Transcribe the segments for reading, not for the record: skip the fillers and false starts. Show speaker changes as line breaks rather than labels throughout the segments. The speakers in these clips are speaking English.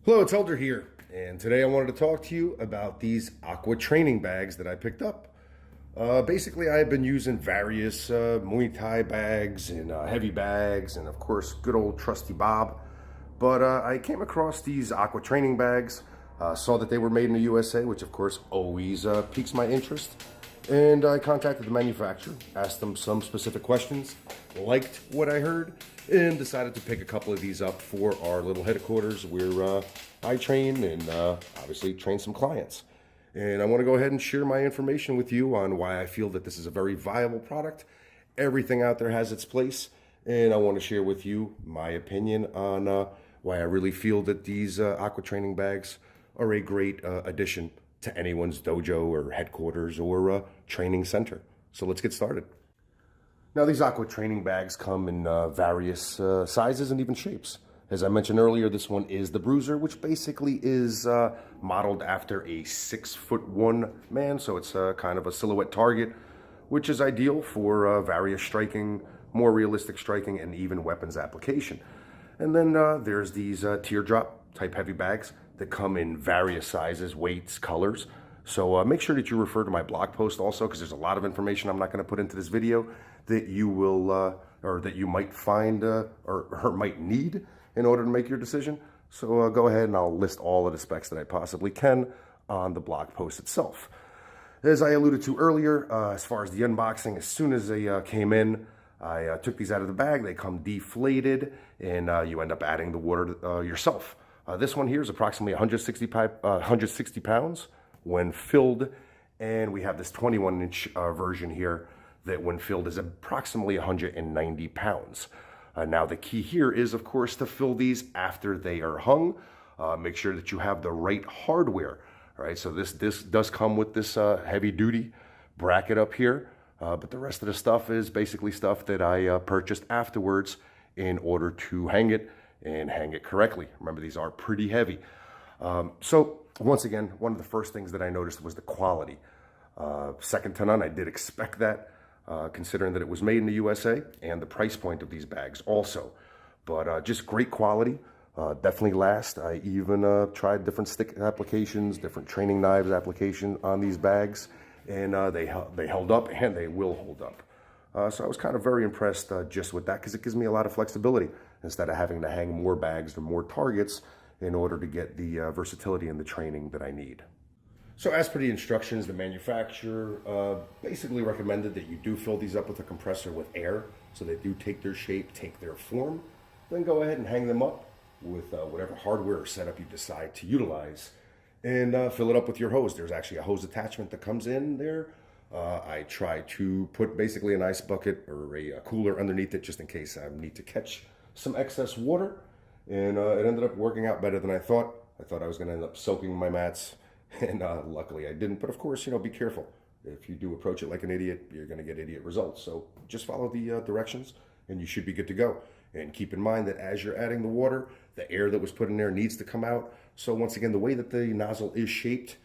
Hello, it's Elder here, and today I wanted to talk to you about these Aqua training bags that I picked up. Basically, I've been using various Muay Thai bags and heavy bags, and of course, good old trusty Bob. But I came across these Aqua training bags, saw that they were made in the USA, which of course always piques my interest. And I contacted the manufacturer, asked them some specific questions, liked what I heard, and decided to pick a couple of these up for our little headquarters where I train and obviously train some clients. And I want to go ahead and share my information with you on why I feel that this is a very viable product. Everything out there has its place, and I want to share with you my opinion on why I really feel that these Aqua training bags are a great addition to anyone's dojo or headquarters or training center. So let's get started. Now, these Aqua training bags come in various sizes and even shapes. As I mentioned earlier, this one is the Bruiser, which basically is modeled after a 6'1" man. So it's kind of a silhouette target, which is ideal for various striking, more realistic striking, and even weapons application. And then there's these teardrop type heavy bags that come in various sizes, weights, colors. So make sure that you refer to my blog post also, because there's a lot of information I'm not going to put into this video that you will, or that you might find or might need in order to make your decision. So go ahead and I'll list all of the specs that I possibly can on the blog post itself. As I alluded to earlier, as far as the unboxing, as soon as they came in, I took these out of the bag. They come deflated, and you end up adding the water yourself. This one here is approximately 160 pounds when filled, and we have this 21-inch version here that when filled is approximately 190 pounds. Now the key here is, of course, to fill these after they are hung. Make sure that you have the right hardware. All right, so this does come with this heavy-duty bracket up here, but the rest of the stuff is basically stuff that I purchased afterwards in order to hang it and hang it correctly. Remember, these are pretty heavy. So once again, one of the first things that I noticed was the quality. Second to none, I did expect that, considering that it was made in the USA, and the price point of these bags also. But just great quality, definitely last. I even tried different stick applications, different training knives application on these bags, and they held up, and they will hold up. So I was kind of very impressed just with that, because it gives me a lot of flexibility instead of having to hang more bags or more targets in order to get the versatility and the training that I need. So as per the instructions, the manufacturer basically recommended that you do fill these up with a compressor with air, so they do take their shape, take their form. Then go ahead and hang them up with whatever hardware or setup you decide to utilize, and fill it up with your hose. There's actually a hose attachment that comes in there. I try to put basically an ice bucket or a cooler underneath it just in case I need to catch some excess water, and it ended up working out better than I thought. I thought I was going to end up soaking my mats, and luckily I didn't. But of course, be careful. If you do approach it like an idiot, you're going to get idiot results. So just follow the directions, and you should be good to go. And keep in mind that as you're adding the water, the air that was put in there needs to come out. So once again, the way that the nozzle is shaped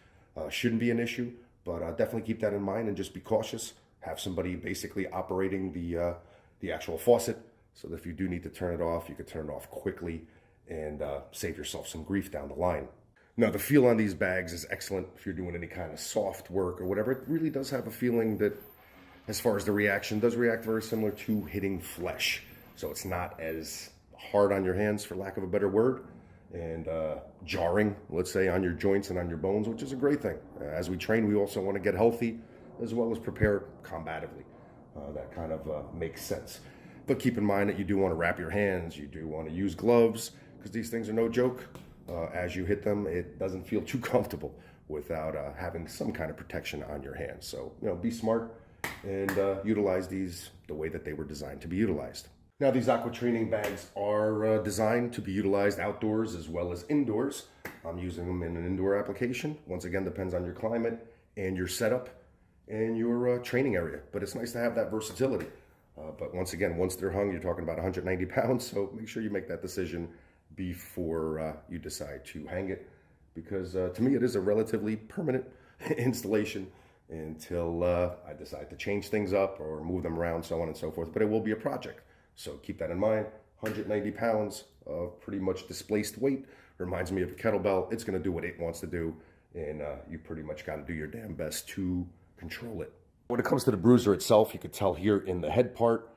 shouldn't be an issue. But definitely keep that in mind and just be cautious. Have somebody basically operating the actual faucet, so that if you do need to turn it off, you can turn it off quickly and save yourself some grief down the line. Now, the feel on these bags is excellent if you're doing any kind of soft work or whatever. It really does have a feeling that, as far as the reaction, does react very similar to hitting flesh. So it's not as hard on your hands, for lack of a better word, and jarring, let's say, on your joints and on your bones, which is a great thing. As we train, we also want to get healthy as well as prepare combatively. That kind of makes sense. But keep in mind that you do want to wrap your hands, you do want to use gloves, because these things are no joke. As you hit them, it doesn't feel too comfortable without having some kind of protection on your hands. So, be smart and utilize these the way that they were designed to be utilized. Now, these Aqua training bags are designed to be utilized outdoors as well as indoors. I'm using them in an indoor application. Once again, depends on your climate and your setup and your training area. But it's nice to have that versatility. But once again, once they're hung, you're talking about 190 pounds. So make sure you make that decision before you decide to hang it. Because to me, it is a relatively permanent installation until I decide to change things up or move them around, so on and so forth. But it will be a project. So keep that in mind. 190 pounds of pretty much displaced weight Reminds me of a kettlebell. It's going to do what it wants to do, and you pretty much got to do your damn best to control it. When it comes to the bruiser itself, you could tell here in the head part,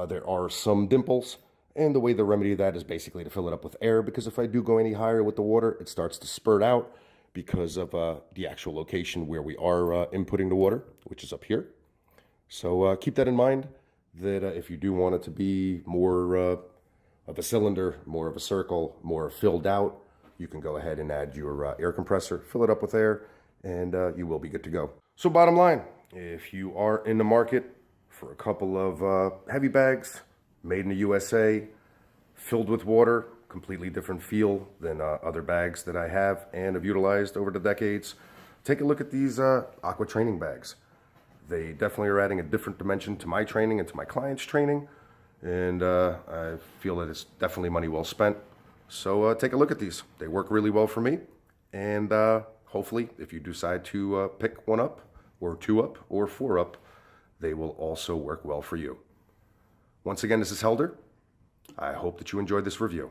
there are some dimples, and the way to remedy that is basically to fill it up with air, because if I do go any higher with the water, it starts to spurt out because of the actual location where we are inputting the water, which is up here. So keep that in mind, that if you do want it to be more of a cylinder, more of a circle, more filled out, you can go ahead and add your air compressor, fill it up with air, and you will be good to go. So bottom line, if you are in the market for a couple of heavy bags, made in the USA, filled with water, completely different feel than other bags that I have and have utilized over the decades, take a look at these Aqua training bags. They definitely are adding a different dimension to my training and to my clients' training, and I feel that it's definitely money well spent. So take a look at these. They work really well for me, and hopefully if you decide to pick one up, or two up, or four up, they will also work well for you. Once again, this is Helder. I hope that you enjoyed this review.